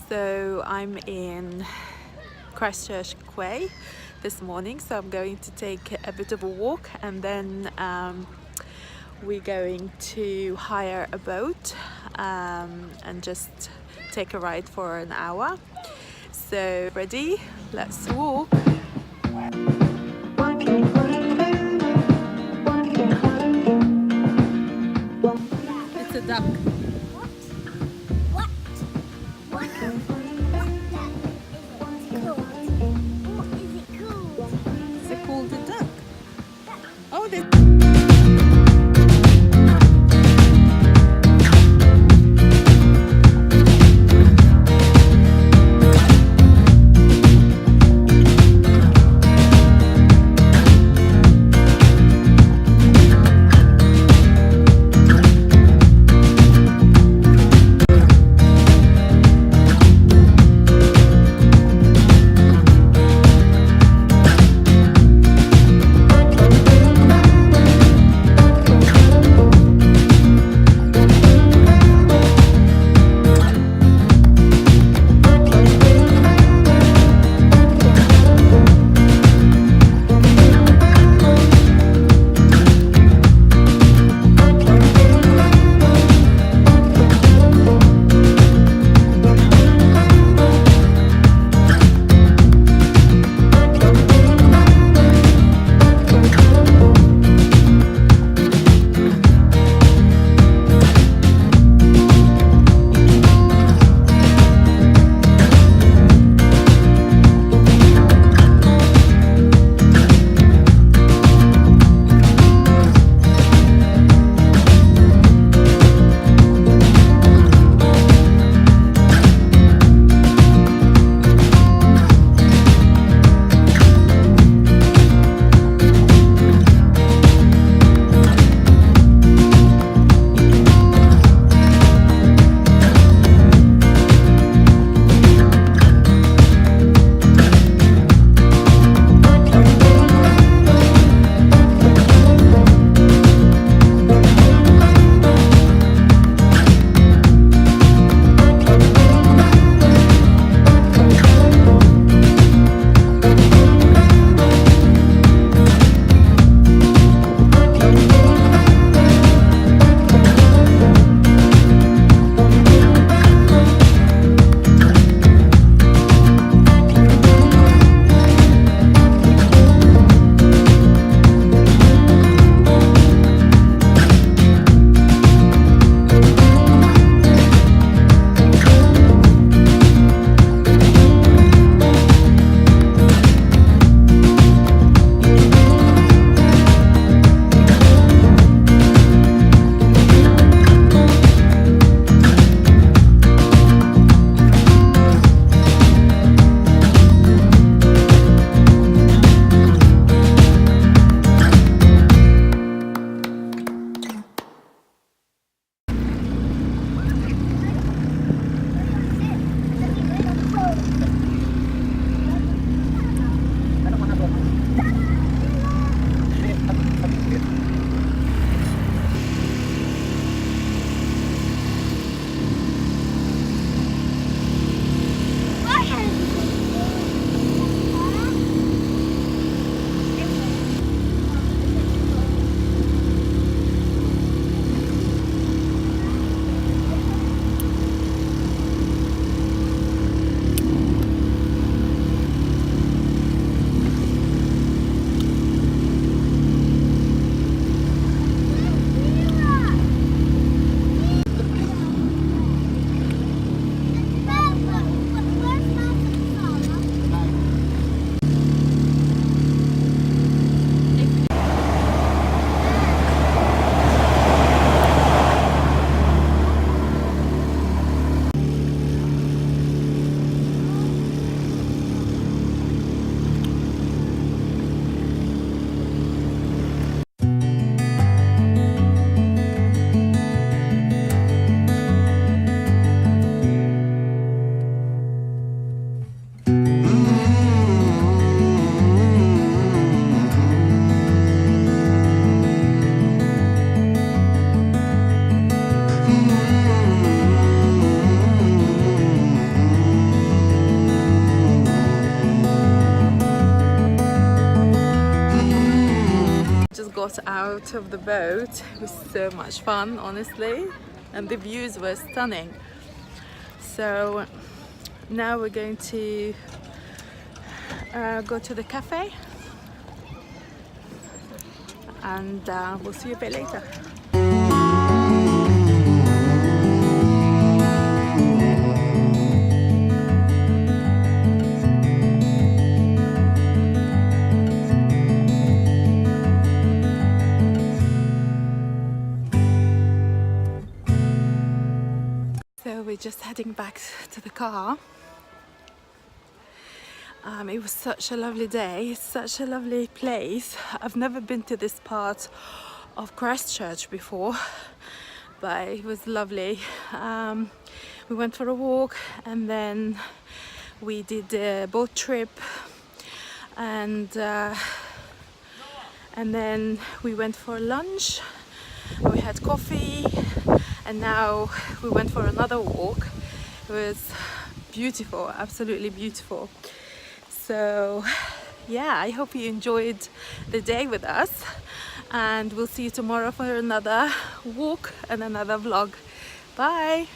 So I'm in Christchurch Quay this morning, so I'm going to take a bit of a walk, and then we're going to hire a boat and just take a ride for an hour. So ready? Let's walk. It's a duck. out of the boat. It was so much fun, honestly, and the views were stunning. So now we're going to go to the cafe, and we'll see you a bit later. So we're just heading back to the car. It was such a lovely day, such a lovely place. I've never been to this part of Christchurch before, but it was lovely. We went for a walk, and then we did a boat trip, and then we went for lunch. We had coffee, and now we went for another walk. It was beautiful, absolutely beautiful. So yeah, I hope you enjoyed the day with us, and we'll see you tomorrow for another walk and another vlog. Bye.